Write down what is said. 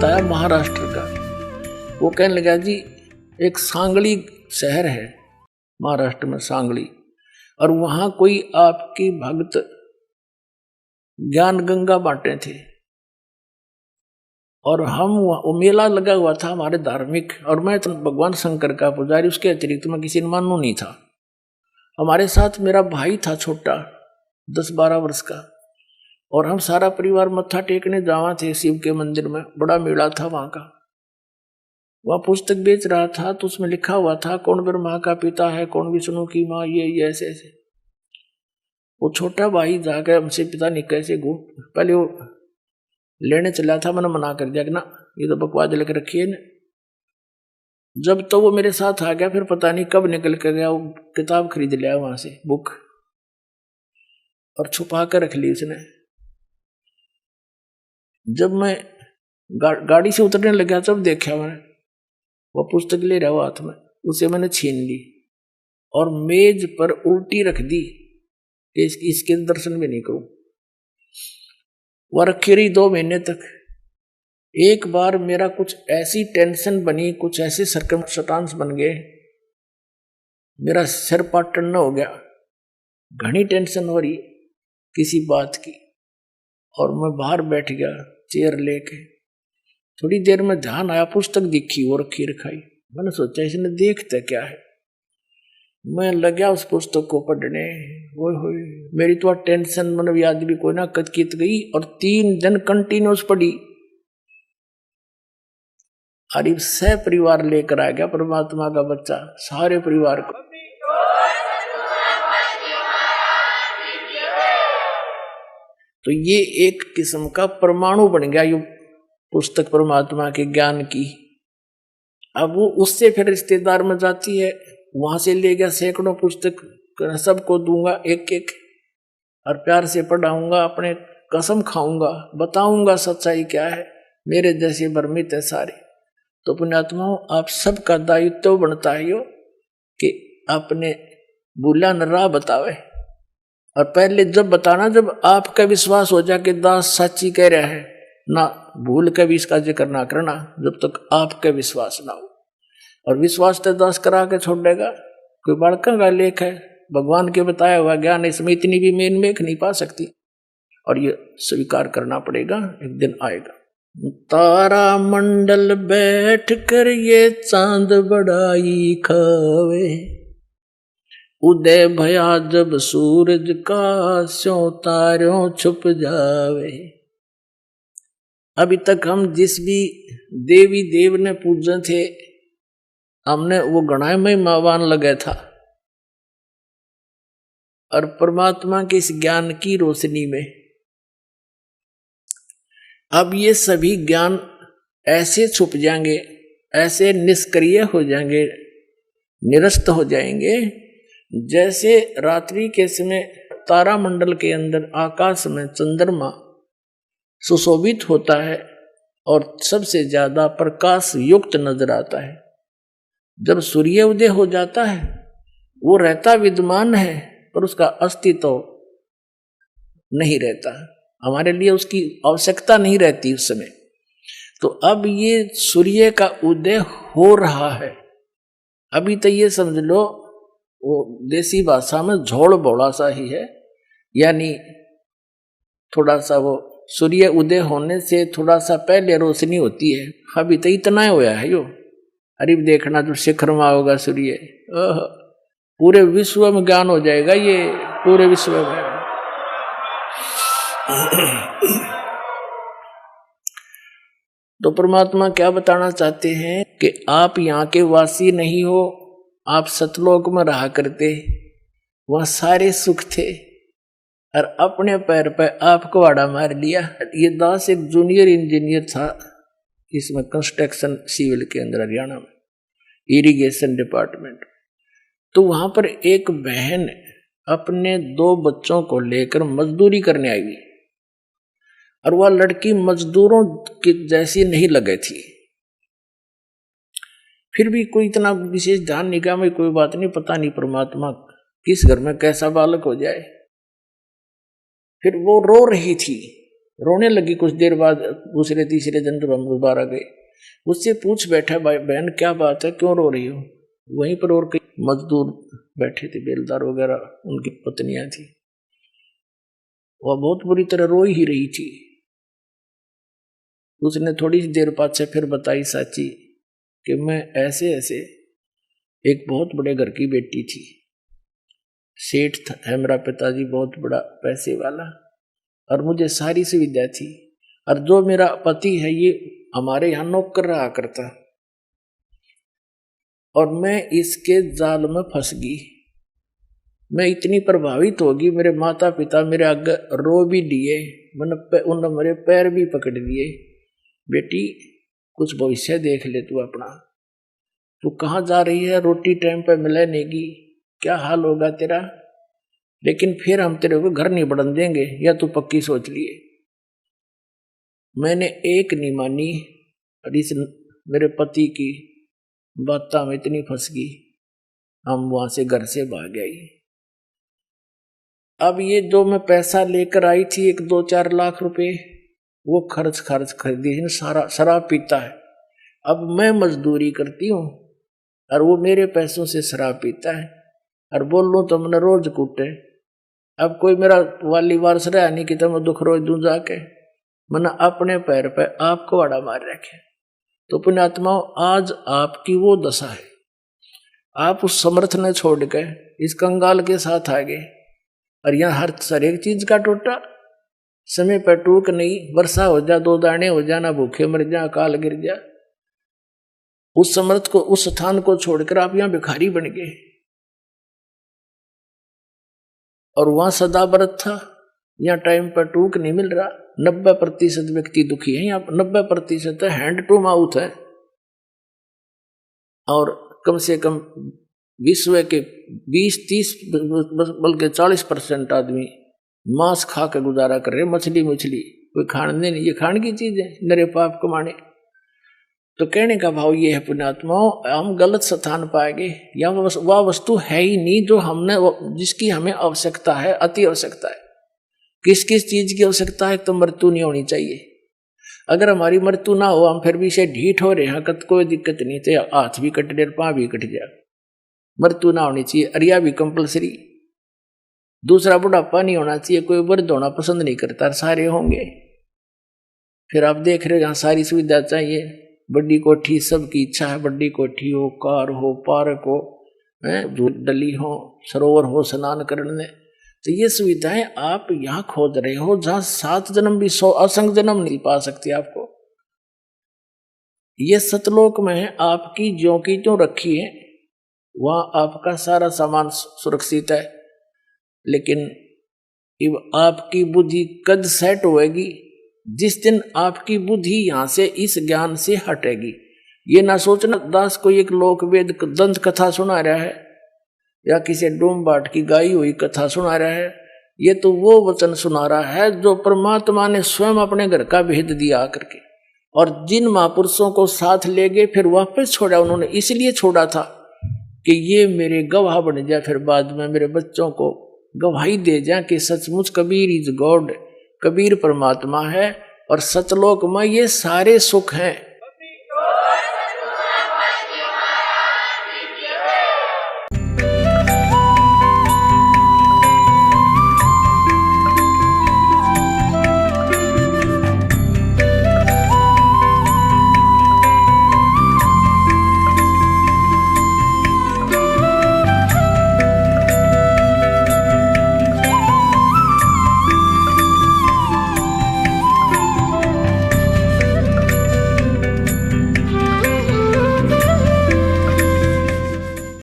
बताया महाराष्ट्र का। वो कहने लगा जी एक सांगली शहर है महाराष्ट्र में, सांगली, और वहां कोई आपकी भक्त ज्ञान गंगा बांटे थे, और हम वो मेला लगा हुआ था हमारे धार्मिक, और मैं तो भगवान शंकर का पुजारी, उसके अतिरिक्त मैं किसी ने मानू नहीं था। हमारे साथ मेरा भाई था छोटा 10-12 वर्ष का, और हम सारा परिवार मत्था टेकने जावा थे शिव के मंदिर में, बड़ा मेला था वहां का। वह पुस्तक बेच रहा था तो उसमें लिखा हुआ था कौन ब्रह्मा का पिता है, कौन विष्णु की माँ, ये ऐसे ऐसे। वो छोटा भाई जाकर हमसे पिता नहीं कैसे पहले वो लेने चला था, मैंने मना कर दिया कि ना ये तो बकवास लेकर रखी है ना। जब तो वो मेरे साथ आ गया, फिर पता नहीं कब निकल कर गया, वो किताब खरीद लिया वहां से, बुक, और छुपा कर रख ली उसने। जब मैं गाड़ी से उतरने लगा तब देखा मैंने वो पुस्तक ले रहा हुआ हाथ में, उसे मैंने छीन ली और मेज पर उल्टी रख दी कि इसके दर्शन भी नहीं करूं। वह रखी रही 2 महीने तक। एक बार मेरा कुछ ऐसी टेंशन बनी, कुछ ऐसे सर्कमस्टांस बन गए, मेरा सिर पाटन हो गया, घनी टेंशन हो रही किसी बात की, और मैं बाहर बैठ गया चेयर लेके। थोड़ी देर में ध्यान आया, पुस्तक दिखी वो रखी रखाई। मैंने सोचा इसने देखता क्या है, मैं लगा उस पुस्तक को पढ़ने। वो मेरी तो टेंशन मतलब याद भी कोई ना कचकित गई, और 3 दिन कंटिन्यूस पढ़ी। अरे सह परिवार लेकर आ गया परमात्मा का बच्चा, सारे परिवार को। तो ये एक किस्म का परमाणु बन गया ये पुस्तक परमात्मा के ज्ञान की। अब वो उससे फिर रिश्तेदार में जाती है, वहां से ले गया सैकड़ों पुस्तक, सबको दूंगा एक एक, और प्यार से पढ़ाऊंगा, अपने कसम खाऊंगा, बताऊंगा सच्चाई क्या है, मेरे जैसे भ्रमित है सारे। तो पुण्यात्माओं, आप सबका दायित्व बनता है यो कि अपने भूला न राह बतावे, और पहले जब बताना जब आपका विश्वास हो जाए कि दास सच्ची कह रहा है, ना भूल के भी इसका जिक्र ना करना जब तक आपका विश्वास ना हो। और विश्वास तो दास करा के छोड़ देगा, कोई बड़का का लेख है, भगवान के बताया हुआ ज्ञान, इसमें इतनी भी मेन मेख नहीं पा सकती, और ये स्वीकार करना पड़ेगा, एक दिन आएगा। तारा मंडल बैठ कर ये चांद बड़ाई खावे, उदय भया जब सूरज का स्यों तारों छुप जावे। अभी तक हम जिस भी देवी देव ने पूजे थे, हमने वो गणाए में मावान लगे था, और परमात्मा के इस ज्ञान की रोशनी में अब ये सभी ज्ञान ऐसे छुप जाएंगे, ऐसे निष्क्रिय हो जाएंगे, निरस्त हो जाएंगे, जैसे रात्रि के समय तारामंडल के अंदर आकाश में चंद्रमा सुशोभित होता है और सबसे ज्यादा प्रकाश युक्त नजर आता है। जब सूर्य उदय हो जाता है, वो रहता विद्यमान है पर उसका अस्तित्व नहीं रहता, हमारे लिए उसकी आवश्यकता नहीं रहती उस समय। तो अब ये सूर्य का उदय हो रहा है। अभी तो ये समझ लो वो देसी भाषा में झोल बोला सा ही है, यानी थोड़ा सा वो सूर्य उदय होने से थोड़ा सा पहले रोशनी होती है। अभी तो इतना ही होया है यो। अरे देखना जो शिखर में होगा सूर्य, पूरे विश्व में ज्ञान हो जाएगा ये, पूरे विश्व में। तो परमात्मा क्या बताना चाहते हैं कि आप यहाँ के वासी नहीं हो, आप सतलोक में रहा करते, वहां सारे सुख थे, और अपने पैर पर आपको वाड़ा मार लिया। ये दास एक जूनियर इंजीनियर था इसमें, कंस्ट्रक्शन सिविल के अंदर, हरियाणा में इरिगेशन डिपार्टमेंट। तो वहां पर एक बहन अपने 2 बच्चों को लेकर मजदूरी करने आई, और वह लड़की मजदूरों की जैसी नहीं लगे थी। फिर भी कोई इतना विशेष ध्यान नहीं किया, कोई बात नहीं, पता नहीं परमात्मा किस घर में कैसा बालक हो जाए। फिर वो रो रही थी, रोने लगी। कुछ देर बाद दूसरे तीसरे दिन जब हम दोबारा गए, उससे पूछ बैठा, भाई बहन क्या बात है, क्यों रो रही हो? वहीं पर और कई मजदूर बैठे थे, बेलदार वगैरह, उनकी पत्नियां थी। वह बहुत बुरी तरह रो ही रही थी। उसने थोड़ी देर बाद से फिर बताई साची कि मैं ऐसे ऐसे एक बहुत बड़े घर की बेटी थी, सेठ था है मेरा पिताजी, बहुत बड़ा पैसे वाला, और मुझे सारी सुविधा थी। और जो मेरा पति है ये हमारे यहाँ नौकर रहा करता, और मैं इसके जाल में फंस गई। मैं इतनी प्रभावित होगी, मेरे माता पिता मेरे आगे रो भी दिए, उन्होंने मेरे पैर भी पकड़ लिए, बेटी कुछ भविष्य देख ले तू अपना, तू कहाँ जा रही है, रोटी टाइम पे मिले नहीं, क्या हाल होगा तेरा, लेकिन फिर हम तेरे को घर नहीं बढ़न देंगे, या तू पक्की सोच लिए। मैंने एक नहीं मानी, और इस मेरे पति की बातों में इतनी फंस गई, हम वहां से घर से भाग गए। अब ये जो मैं पैसा लेकर आई थी 1-2-4 लाख रुपए, वो खर्च कर दिए, सारा शराब पीता है। अब मैं मजदूरी करती हूँ और वो मेरे पैसों से शराब पीता है, और बोल लूँ तो मैंने रोज कूटे। अब कोई मेरा वाली वारस रहा नहीं कि मैं दुख रोज दूं जाके, मैंने अपने पैर पे आपको वाड़ा मार रखे। तो पुण्यात्माओं, आज आपकी वो दशा है, आप उस समर्थ ने छोड़ के इस कंगाल के साथ आ गए, और यहाँ हर एक चीज का टोटा, समय पर टूक नहीं, वर्षा हो जा, 2 दाने हो जा, ना भूखे मर जा, अकाल गिर जा। उस समर्थ को, उस स्थान को छोड़कर आप यहाँ भिखारी बन गए, और वहां सदा व्रत था, यहाँ टाइम पर टूक नहीं मिल रहा। 90% व्यक्ति दुखी है, यहाँ 90% हैंड टू माउथ है, और कम से कम विश्व के 20-30 बल्कि 40% आदमी मांस खा के गुजारा कर रहे, मछली कोई खाने नहीं, ये खाने की चीज है, नरे पाप कमाने। तो कहने का भाव ये है पुण्यात्माओं, हम गलत स्थान पाएंगे, या वह वस्तु है ही नहीं जो हमने, जिसकी हमें आवश्यकता है, अति आवश्यकता है। किस किस चीज की आवश्यकता है? तो मृत्यु नहीं होनी चाहिए। अगर हमारी मृत्यु ना हो, हम फिर भी से ढीठ हो रहे हैं, कोई दिक्कत नहीं, तो हाथ भी कट जाए, पाँव भी कट जाए, मृत्यु ना होनी चाहिए। अरिया भी कंपलसरी। दूसरा, बुढ़ापा नहीं होना चाहिए, कोई वृद्ध होना पसंद नहीं करता, सारे होंगे। फिर आप देख रहे हो यहाँ सारी सुविधा चाहिए, बड़ी कोठी, सबकी इच्छा है बड़ी कोठी हो, कार हो, पार्क हो, डली हो, सरोवर हो स्नान करने। तो ये सुविधाएं आप यहाँ खोज रहे हो, जहां 7 जन्म भी 100 असंख्य जन्म नहीं पा सकती आपको। ये सतलोक में है, आपकी ज्यों की त्यों रखी है, वहां आपका सारा सामान सुरक्षित है। लेकिन आपकी बुद्धि कद सेट होएगी जिस दिन आपकी बुद्धि यहां से इस ज्ञान से हटेगी। ये ना सोचना दास को एक लोक वेद दंत कथा सुना रहा है, या किसी डोम बाट की गाई हुई कथा सुना रहा है। ये तो वो वचन सुना रहा है जो परमात्मा ने स्वयं अपने घर का भेद दिया करके, और जिन महापुरुषों को साथ ले गए फिर वापस छोड़ा, उन्होंने इसलिए छोड़ा था कि ये मेरे गवाह बन जाए, फिर बाद में मेरे बच्चों को गवाही दे जाए कि सचमुच कबीर इज गॉड, कबीर परमात्मा है, और सतलोक में ये सारे सुख हैं।